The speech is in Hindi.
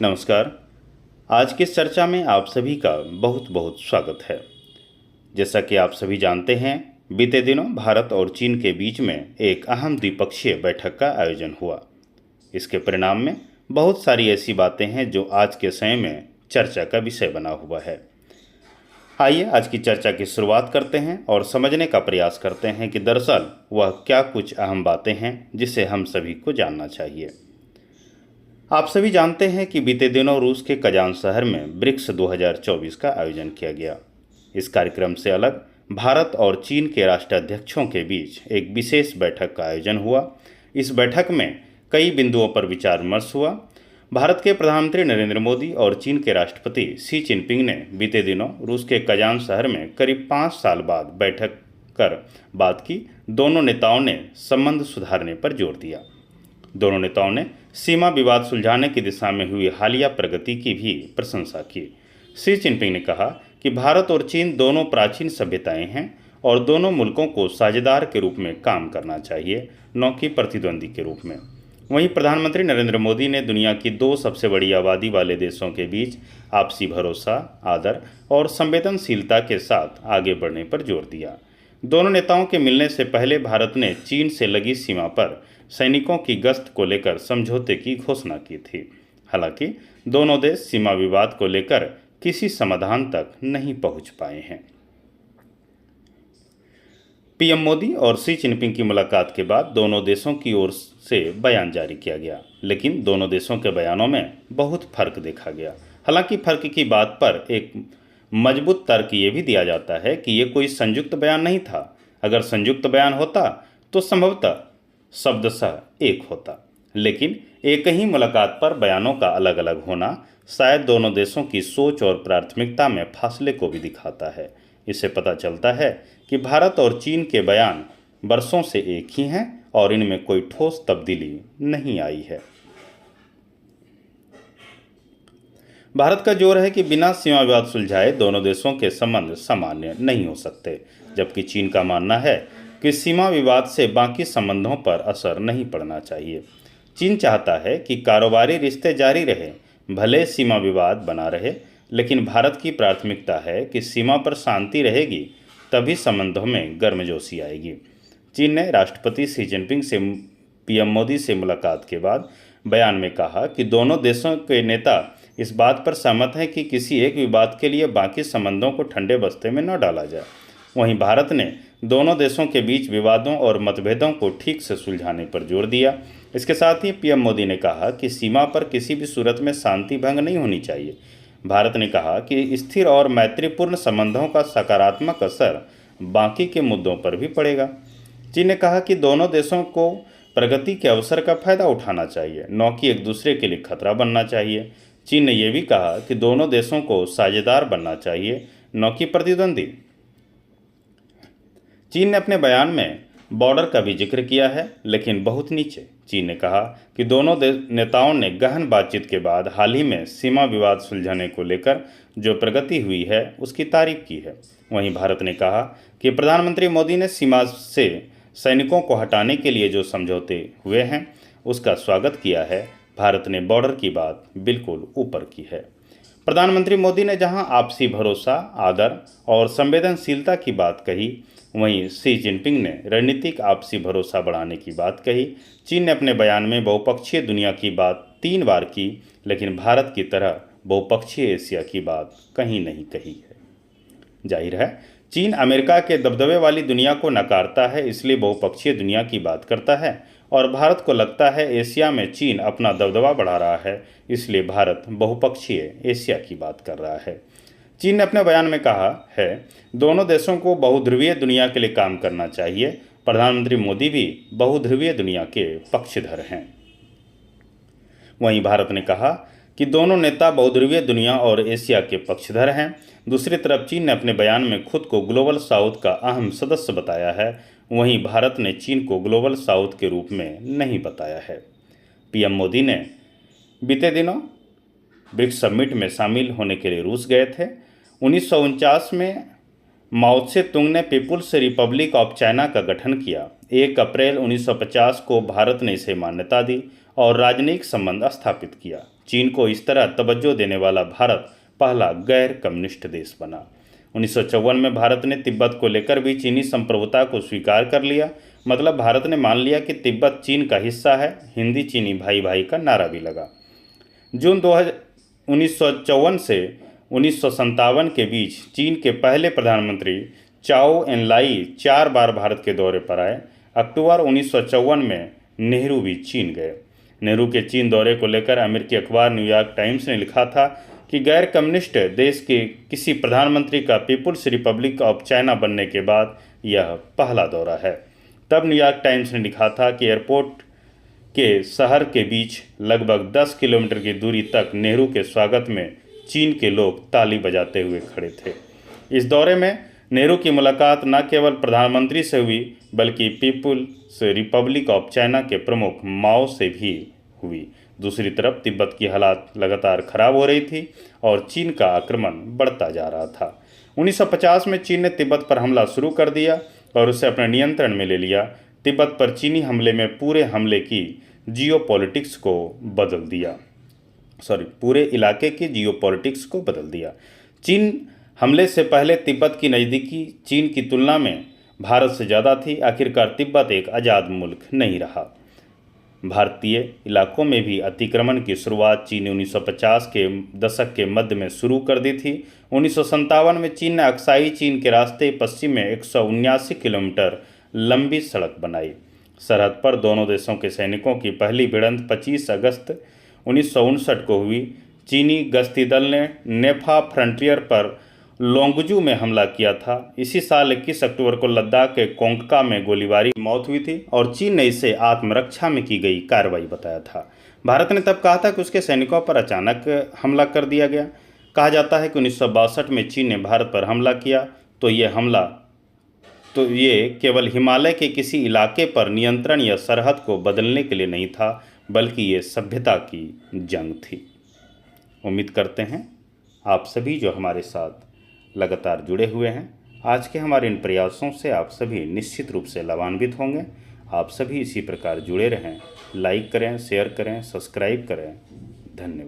नमस्कार। आज की इस चर्चा में आप सभी का बहुत बहुत स्वागत है। जैसा कि आप सभी जानते हैं, बीते दिनों भारत और चीन के बीच में एक अहम द्विपक्षीय बैठक का आयोजन हुआ। इसके परिणाम में बहुत सारी ऐसी बातें हैं जो आज के समय में चर्चा का विषय बना हुआ है। आइए आज की चर्चा की शुरुआत करते हैं और समझने का प्रयास करते हैं कि दरअसल वह क्या कुछ अहम बातें हैं जिसे हम सभी को जानना चाहिए। आप सभी जानते हैं कि बीते दिनों रूस के कजान शहर में ब्रिक्स 2024 का आयोजन किया गया। इस कार्यक्रम से अलग भारत और चीन के राष्ट्राध्यक्षों के बीच एक विशेष बैठक का आयोजन हुआ। इस बैठक में कई बिंदुओं पर विचार विमर्श हुआ। भारत के प्रधानमंत्री नरेंद्र मोदी और चीन के राष्ट्रपति शी जिनपिंग ने बीते दिनों रूस के कजान शहर में करीब 5 साल बाद बैठक कर बात की। दोनों नेताओं ने संबंध सुधारने पर जोर दिया। दोनों नेताओं ने सीमा विवाद सुलझाने की दिशा में हुई हालिया प्रगति की भी प्रशंसा की। शी जिनपिंग ने कहा कि भारत और चीन दोनों प्राचीन सभ्यताएं हैं और दोनों मुल्कों को साझेदार के रूप में काम करना चाहिए, न कि प्रतिद्वंदी के रूप में। वहीं प्रधानमंत्री नरेंद्र मोदी ने दुनिया की 2 सबसे बड़ी आबादी वाले देशों के बीच आपसी भरोसा, आदर और संवेदनशीलता के साथ आगे बढ़ने पर जोर दिया। दोनों नेताओं के मिलने से पहले भारत ने चीन से लगी सीमा पर सैनिकों की गश्त को लेकर समझौते की घोषणा की थी। हालांकि दोनों देश सीमा विवाद को लेकर किसी समाधान तक नहीं पहुंच पाए हैं। पीएम मोदी और शी जिनपिंग की मुलाकात के बाद दोनों देशों की ओर से बयान जारी किया गया, लेकिन दोनों देशों के बयानों में बहुत फर्क देखा गया। हालांकि फर्क की बात पर एक मजबूत तर्क ये भी दिया जाता है कि ये कोई संयुक्त बयान नहीं था। अगर संयुक्त बयान होता तो संभवतः शब्दशः एक होता, लेकिन एक ही मुलाकात पर बयानों का अलग अलग होना शायद दोनों देशों की सोच और प्राथमिकता में फासले को भी दिखाता है। इससे पता चलता है कि भारत और चीन के बयान वर्षों से एक ही हैं और इनमें कोई ठोस तब्दीली नहीं आई है। भारत का जोर है कि बिना सीमा विवाद सुलझाए दोनों देशों के संबंध सामान्य नहीं हो सकते, जबकि चीन का मानना है कि सीमा विवाद से बाकी संबंधों पर असर नहीं पड़ना चाहिए। चीन चाहता है कि कारोबारी रिश्ते जारी रहे, भले सीमा विवाद बना रहे, लेकिन भारत की प्राथमिकता है कि सीमा पर शांति रहेगी, तभी संबंधों में गर्मजोशी आएगी। चीन ने राष्ट्रपति शी जिनपिंग से पीएम मोदी से मुलाकात के बाद बयान में कहा कि दोनों देशों के नेता इस बात पर सहमत हैं कि किसी एक विवाद के लिए बाकी संबंधों को ठंडे बस्ते में न डाला जाए। वहीं भारत ने दोनों देशों के बीच विवादों और मतभेदों को ठीक से सुलझाने पर जोर दिया। इसके साथ ही पीएम मोदी ने कहा कि सीमा पर किसी भी सूरत में शांति भंग नहीं होनी चाहिए। भारत ने कहा कि स्थिर और मैत्रीपूर्ण संबंधों का सकारात्मक असर बाकी के मुद्दों पर भी पड़ेगा। चीन ने कहा कि दोनों देशों को प्रगति के अवसर का फायदा उठाना चाहिए, न कि एक दूसरे के लिए खतरा बनना चाहिए। चीन ने यह भी कहा कि दोनों देशों को साझेदार बनना चाहिए, न कि प्रतिद्वंदी। चीन ने अपने बयान में बॉर्डर का भी जिक्र किया है, लेकिन बहुत नीचे। चीन ने कहा कि दोनों नेताओं ने गहन बातचीत के बाद हाल ही में सीमा विवाद सुलझाने को लेकर जो प्रगति हुई है उसकी तारीफ की है। वहीं भारत ने कहा कि प्रधानमंत्री मोदी ने सीमा से सैनिकों को हटाने के लिए जो समझौते हुए हैं उसका स्वागत किया है। भारत ने बॉर्डर की बात बिल्कुल ऊपर की है। प्रधानमंत्री मोदी ने जहां आपसी भरोसा, आदर और संवेदनशीलता की बात कही, वहीं शी जिनपिंग ने रणनीतिक आपसी भरोसा बढ़ाने की बात कही। चीन ने अपने बयान में बहुपक्षीय दुनिया की बात 3 बार की, लेकिन भारत की तरह बहुपक्षीय एशिया की बात कहीं नहीं कही है। जाहिर है चीन अमेरिका के दबदबे वाली दुनिया को नकारता है, इसलिए बहुपक्षीय दुनिया की बात करता है, और भारत को लगता है एशिया में चीन अपना दबदबा बढ़ा रहा है, इसलिए भारत बहुपक्षीय एशिया की बात कर रहा है। चीन ने अपने बयान में कहा है दोनों देशों को बहुध्रुवीय दुनिया के लिए काम करना चाहिए। प्रधानमंत्री मोदी भी बहुध्रुवीय दुनिया के पक्षधर हैं। वहीं भारत ने कहा कि दोनों नेता बहुध्रुवीय दुनिया और एशिया के पक्षधर हैं। दूसरी तरफ चीन ने अपने बयान में खुद को ग्लोबल साउथ का अहम सदस्य बताया है। वहीं भारत ने चीन को ग्लोबल साउथ के रूप में नहीं बताया है। पीएम मोदी ने बीते दिनों ब्रिक्स समिट में शामिल होने के लिए रूस गए थे। 1949 में माओ त्से तुंग ने पीपुल्स रिपब्लिक ऑफ चाइना का गठन किया। 1 अप्रैल 1950 को भारत ने इसे मान्यता दी और राजनयिक संबंध स्थापित किया। चीन को इस तरह तवज्जो देने वाला भारत पहला गैर कम्युनिस्ट देश बना। 1954 में भारत ने तिब्बत को लेकर भी चीनी संप्रभुता को स्वीकार कर लिया। मतलब भारत ने मान लिया कि तिब्बत चीन का हिस्सा है। हिंदी चीनी भाई भाई का नारा भी लगा। जून 1954 से 1957 के बीच चीन के पहले प्रधानमंत्री चाओ एनलाई 4 बार भारत के दौरे पर आए। अक्टूबर 1954 में नेहरू भी चीन गए। नेहरू के चीन दौरे को लेकर अमेरिकी अखबार न्यूयॉर्क टाइम्स ने लिखा था कि गैर कम्युनिस्ट देश के किसी प्रधानमंत्री का पीपुल्स रिपब्लिक ऑफ चाइना बनने के बाद यह पहला दौरा है। तब न्यूयॉर्क टाइम्स ने लिखा था कि एयरपोर्ट के शहर के बीच लगभग 10 किलोमीटर की दूरी तक नेहरू के स्वागत में चीन के लोग ताली बजाते हुए खड़े थे। इस दौरे में नेहरू की मुलाकात न केवल प्रधानमंत्री से हुई बल्कि पीपुल्स रिपब्लिक ऑफ चाइना के प्रमुख माओ से भी हुई। दूसरी तरफ तिब्बत की हालात लगातार खराब हो रही थी और चीन का आक्रमण बढ़ता जा रहा था। 1950 में चीन ने तिब्बत पर हमला शुरू कर दिया और उसे अपने नियंत्रण में ले लिया। तिब्बत पर चीनी हमले में पूरे इलाके की जियोपॉलिटिक्स को बदल दिया। चीन हमले से पहले तिब्बत की नज़दीकी चीन की तुलना में भारत से ज़्यादा थी। आखिरकार तिब्बत एक आज़ाद मुल्क नहीं रहा। भारतीय इलाकों में भी अतिक्रमण की शुरुआत चीन ने 1950 के दशक के मध्य में शुरू कर दी थी। 1957 में चीन ने अक्साई चीन के रास्ते पश्चिम में 179 किलोमीटर लंबी सड़क बनाई। सरहद पर दोनों देशों के सैनिकों की पहली भिड़ंत 25 अगस्त 1959 को हुई। चीनी गश्ती दल ने नेफा फ्रंटियर पर लोंगजू में हमला किया था। इसी साल 21 अक्टूबर को लद्दाख के कोंगका में गोलीबारी की मौत हुई थी और चीन ने इसे आत्मरक्षा में की गई कार्रवाई बताया था। भारत ने तब कहा था कि उसके सैनिकों पर अचानक हमला कर दिया गया। कहा जाता है कि 1962 में चीन ने भारत पर हमला किया तो ये केवल हिमालय के किसी इलाके पर नियंत्रण या सरहद को बदलने के लिए नहीं था बल्कि ये सभ्यता की जंग थी। उम्मीद करते हैं आप सभी जो हमारे साथ लगातार जुड़े हुए हैं, आज के हमारे इन प्रयासों से आप सभी निश्चित रूप से लाभान्वित होंगे। आप सभी इसी प्रकार जुड़े रहें, लाइक करें, शेयर करें, सब्सक्राइब करें। धन्यवाद।